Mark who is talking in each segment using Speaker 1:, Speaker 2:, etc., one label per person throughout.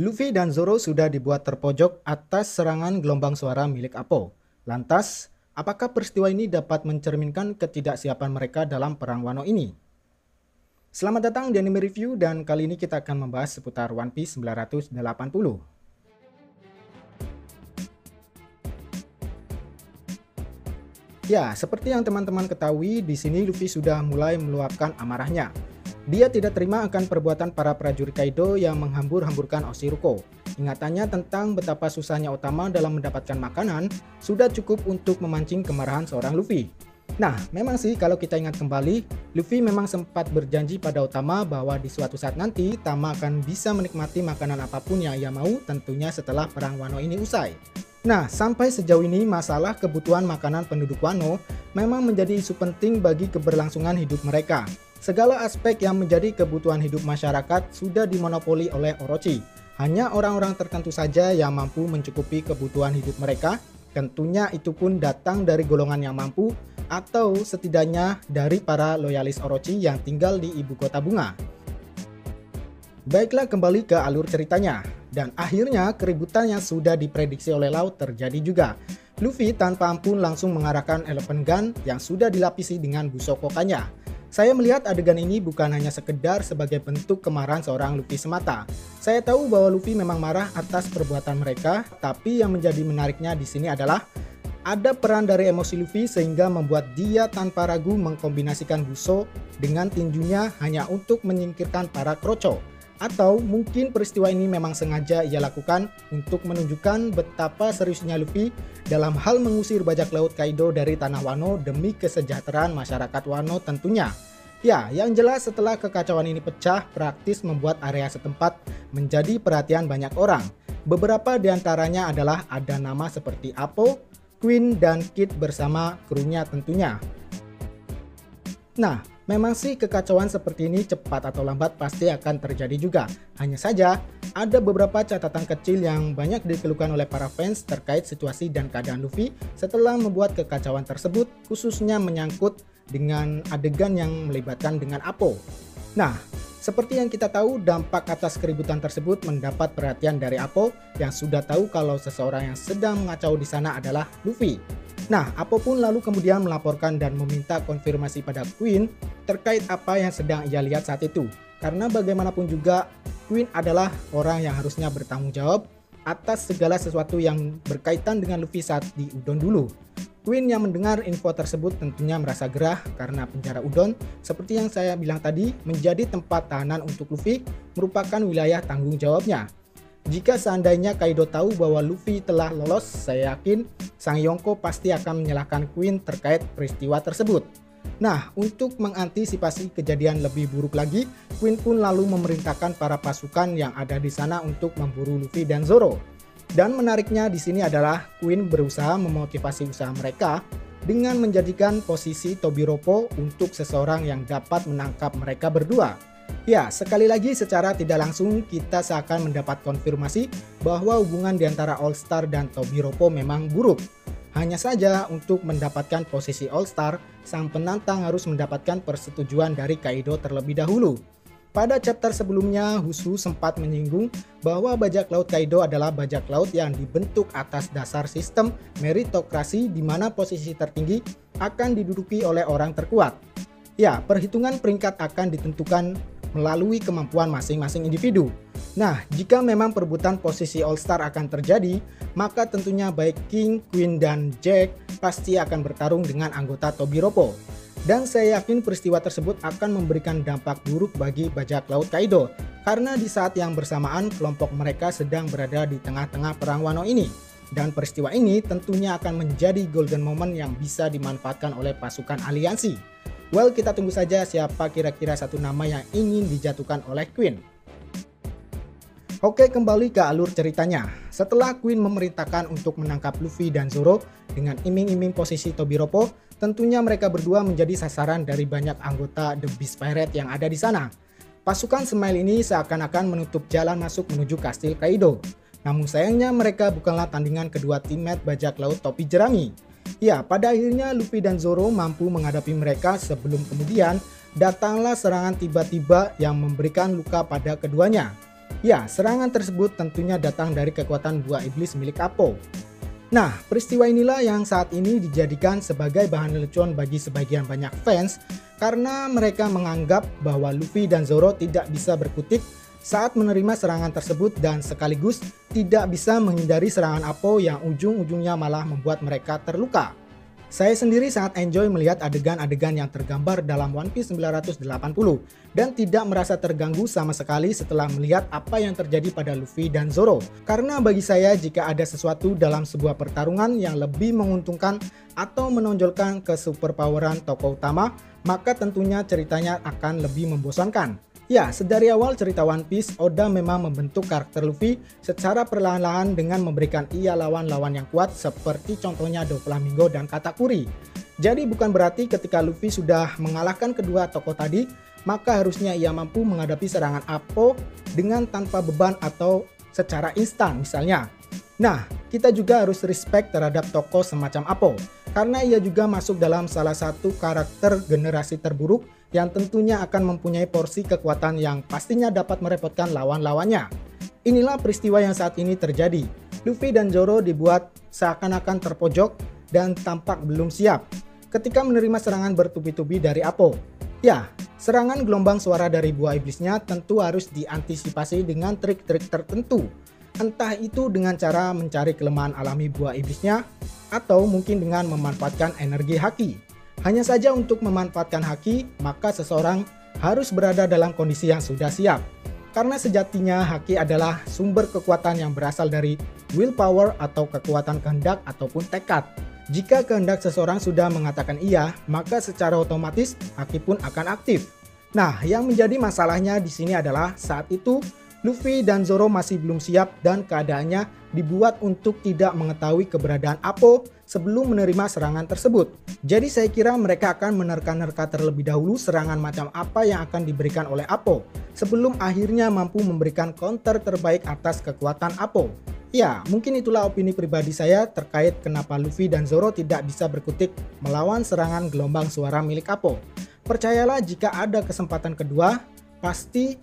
Speaker 1: Luffy dan Zoro sudah dibuat terpojok atas serangan gelombang suara milik Appo. Lantas, apakah peristiwa ini dapat mencerminkan ketidaksiapan mereka dalam perang Wano ini? Selamat datang di Anime Review dan kali ini kita akan membahas seputar One Piece 980. Ya, seperti yang teman-teman ketahui, di sini Luffy sudah mulai meluapkan amarahnya. Dia tidak terima akan perbuatan para prajurit Kaido yang menghambur-hamburkan Oshiruko. Ingatannya tentang betapa susahnya Otama dalam mendapatkan makanan sudah cukup untuk memancing kemarahan seorang Luffy. Nah, memang sih kalau kita ingat kembali, Luffy memang sempat berjanji pada Otama bahwa di suatu saat nanti Tama akan bisa menikmati makanan apapun yang ia mau, tentunya setelah perang Wano ini usai. Nah, sampai sejauh ini masalah kebutuhan makanan penduduk Wano memang menjadi isu penting bagi keberlangsungan hidup mereka. Segala aspek yang menjadi kebutuhan hidup masyarakat sudah dimonopoli oleh Orochi. Hanya orang-orang tertentu saja yang mampu mencukupi kebutuhan hidup mereka. Tentunya itu pun datang dari golongan yang mampu atau setidaknya dari para loyalis Orochi yang tinggal di ibu kota bunga. Baiklah, kembali ke alur ceritanya. Dan akhirnya keributan yang sudah diprediksi oleh Laut terjadi juga. Luffy tanpa ampun langsung mengarahkan Elephant Gun yang sudah dilapisi dengan busok kokanya. Saya melihat adegan ini bukan hanya sekedar sebagai bentuk kemarahan seorang Luffy semata. Saya tahu bahwa Luffy memang marah atas perbuatan mereka, tapi yang menjadi menariknya di sini adalah ada peran dari emosi Luffy sehingga membuat dia tanpa ragu mengkombinasikan buso dengan tinjunya hanya untuk menyingkirkan para kroco. Atau mungkin peristiwa ini memang sengaja ia lakukan untuk menunjukkan betapa seriusnya Luffy dalam hal mengusir bajak laut Kaido dari tanah Wano demi kesejahteraan masyarakat Wano tentunya. Ya, yang jelas setelah kekacauan ini pecah, praktis membuat area setempat menjadi perhatian banyak orang. Beberapa diantaranya adalah ada nama seperti Appo, Queen, dan Kid bersama krunya tentunya. Nah, memang sih kekacauan seperti ini cepat atau lambat pasti akan terjadi juga. Hanya saja, ada beberapa catatan kecil yang banyak dikeluhkan oleh para fans terkait situasi dan keadaan Luffy setelah membuat kekacauan tersebut, khususnya menyangkut dengan adegan yang melibatkan dengan Appo. Nah, seperti yang kita tahu, dampak atas keributan tersebut mendapat perhatian dari Appo yang sudah tahu kalau seseorang yang sedang mengacau di sana adalah Luffy. Nah, Appo pun lalu kemudian melaporkan dan meminta konfirmasi pada Queen terkait apa yang sedang ia lihat saat itu. Karena bagaimanapun juga, Queen adalah orang yang harusnya bertanggung jawab atas segala sesuatu yang berkaitan dengan Luffy saat di Udon dulu. Queen yang mendengar info tersebut tentunya merasa gerah karena penjara Udon, seperti yang saya bilang tadi, menjadi tempat tahanan untuk Luffy merupakan wilayah tanggung jawabnya. Jika seandainya Kaido tahu bahwa Luffy telah lolos, saya yakin Sang Yonko pasti akan menyalahkan Queen terkait peristiwa tersebut. Nah, untuk mengantisipasi kejadian lebih buruk lagi, Queen pun lalu memerintahkan para pasukan yang ada di sana untuk memburu Luffy dan Zoro. Dan menariknya di sini adalah Queen berusaha memotivasi usaha mereka dengan menjadikan posisi Tobiropo untuk seseorang yang dapat menangkap mereka berdua. Ya, sekali lagi secara tidak langsung kita seakan mendapat konfirmasi bahwa hubungan di antara All Star dan Tobiropo memang buruk. Hanya saja untuk mendapatkan posisi All Star, sang penantang harus mendapatkan persetujuan dari Kaido terlebih dahulu. Pada chapter sebelumnya, Husu sempat menyinggung bahwa bajak laut Kaido adalah bajak laut yang dibentuk atas dasar sistem meritokrasi di mana posisi tertinggi akan diduduki oleh orang terkuat. Ya, perhitungan peringkat akan ditentukan melalui kemampuan masing-masing individu. Nah, jika memang perebutan posisi All Star akan terjadi, maka tentunya baik King, Queen, dan Jack pasti akan bertarung dengan anggota Tobiropo. Dan saya yakin peristiwa tersebut akan memberikan dampak buruk bagi bajak laut Kaido, karena di saat yang bersamaan kelompok mereka sedang berada di tengah-tengah perang Wano ini. Dan peristiwa ini tentunya akan menjadi golden moment yang bisa dimanfaatkan oleh pasukan aliansi. Well, kita tunggu saja siapa kira-kira satu nama yang ingin dijatuhkan oleh Queen. Oke, kembali ke alur ceritanya. Setelah Queen memerintahkan untuk menangkap Luffy dan Zoro dengan iming-iming posisi Tobiropo, tentunya mereka berdua menjadi sasaran dari banyak anggota The Beast Pirate yang ada di sana. Pasukan Smile ini seakan-akan menutup jalan masuk menuju kastil Kaido. Namun sayangnya mereka bukanlah tandingan kedua teammate bajak laut topi jerami. Ya, pada akhirnya Luffy dan Zoro mampu menghadapi mereka sebelum kemudian datanglah serangan tiba-tiba yang memberikan luka pada keduanya. Ya, serangan tersebut tentunya datang dari kekuatan buah iblis milik Appo. Nah, peristiwa inilah yang saat ini dijadikan sebagai bahan lelucon bagi sebagian banyak fans karena mereka menganggap bahwa Luffy dan Zoro tidak bisa berkutik saat menerima serangan tersebut dan sekaligus tidak bisa menghindari serangan Appo yang ujung-ujungnya malah membuat mereka terluka. Saya sendiri sangat enjoy melihat adegan-adegan yang tergambar dalam One Piece 980 dan tidak merasa terganggu sama sekali setelah melihat apa yang terjadi pada Luffy dan Zoro. Karena bagi saya jika ada sesuatu dalam sebuah pertarungan yang lebih menguntungkan atau menonjolkan kesuperpoweran tokoh utama, maka tentunya ceritanya akan lebih membosankan. Ya, sedari awal cerita One Piece, Oda memang membentuk karakter Luffy secara perlahan-lahan dengan memberikan ia lawan-lawan yang kuat seperti contohnya Doflamingo dan Katakuri. Jadi bukan berarti ketika Luffy sudah mengalahkan kedua tokoh tadi, maka harusnya ia mampu menghadapi serangan Appo dengan tanpa beban atau secara instan misalnya. Nah, kita juga harus respect terhadap tokoh semacam Appo, karena ia juga masuk dalam salah satu karakter generasi terburuk yang tentunya akan mempunyai porsi kekuatan yang pastinya dapat merepotkan lawan-lawannya. Inilah peristiwa yang saat ini terjadi. Luffy dan Zoro dibuat seakan-akan terpojok dan tampak belum siap ketika menerima serangan bertubi-tubi dari Appo. Ya, serangan gelombang suara dari buah iblisnya tentu harus diantisipasi dengan trik-trik tertentu. Entah itu dengan cara mencari kelemahan alami buah iblisnya atau mungkin dengan memanfaatkan energi haki. Hanya saja untuk memanfaatkan haki, maka seseorang harus berada dalam kondisi yang sudah siap. Karena sejatinya haki adalah sumber kekuatan yang berasal dari willpower atau kekuatan kehendak ataupun tekad. Jika kehendak seseorang sudah mengatakan iya, maka secara otomatis haki pun akan aktif. Nah, yang menjadi masalahnya di sini adalah saat itu Luffy dan Zoro masih belum siap dan keadaannya dibuat untuk tidak mengetahui keberadaan Appo sebelum menerima serangan tersebut. Jadi saya kira mereka akan menerka-nerka terlebih dahulu serangan macam apa yang akan diberikan oleh Appo sebelum akhirnya mampu memberikan counter terbaik atas kekuatan Appo. Ya, mungkin itulah opini pribadi saya terkait kenapa Luffy dan Zoro tidak bisa berkutik melawan serangan gelombang suara milik Appo. Percayalah jika ada kesempatan kedua, pasti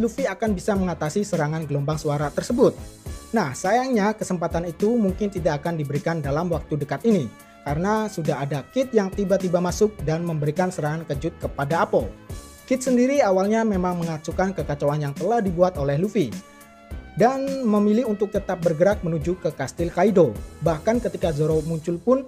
Speaker 1: Luffy akan bisa mengatasi serangan gelombang suara tersebut. Nah, sayangnya kesempatan itu mungkin tidak akan diberikan dalam waktu dekat ini karena sudah ada Kid yang tiba-tiba masuk dan memberikan serangan kejut kepada Appo. Kid sendiri awalnya memang mengacukan kekacauan yang telah dibuat oleh Luffy dan memilih untuk tetap bergerak menuju ke kastil Kaido. Bahkan ketika Zoro muncul pun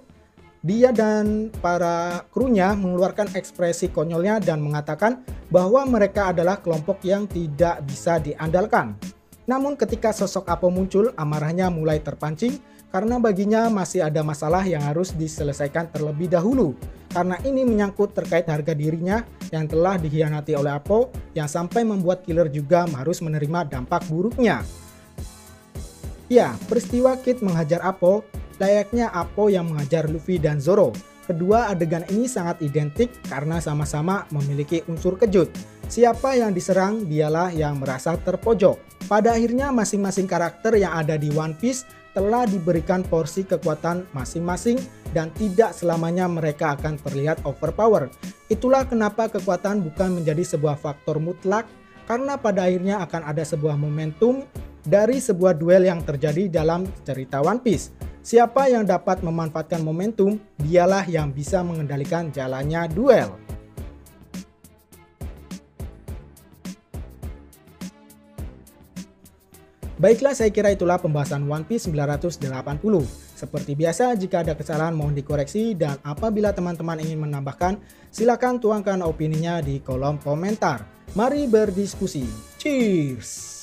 Speaker 1: dia dan para krunya mengeluarkan ekspresi konyolnya dan mengatakan bahwa mereka adalah kelompok yang tidak bisa diandalkan. Namun ketika sosok Appo muncul, amarahnya mulai terpancing karena baginya masih ada masalah yang harus diselesaikan terlebih dahulu. Karena ini menyangkut terkait harga dirinya yang telah dikhianati oleh Appo yang sampai membuat killer juga harus menerima dampak buruknya. Ya, peristiwa Kid menghajar Appo layaknya Appo yang mengajar Luffy dan Zoro. Kedua adegan ini sangat identik karena sama-sama memiliki unsur kejut. Siapa yang diserang dialah yang merasa terpojok. Pada akhirnya masing-masing karakter yang ada di One Piece telah diberikan porsi kekuatan masing-masing dan tidak selamanya mereka akan terlihat overpower. Itulah kenapa kekuatan bukan menjadi sebuah faktor mutlak karena pada akhirnya akan ada sebuah momentum dari sebuah duel yang terjadi dalam cerita One Piece. Siapa yang dapat memanfaatkan momentum, dialah yang bisa mengendalikan jalannya duel. Baiklah, saya kira itulah pembahasan One Piece 980. Seperti biasa, jika ada kesalahan mohon dikoreksi dan apabila teman-teman ingin menambahkan, silakan tuangkan opininya di kolom komentar. Mari berdiskusi. Cheers!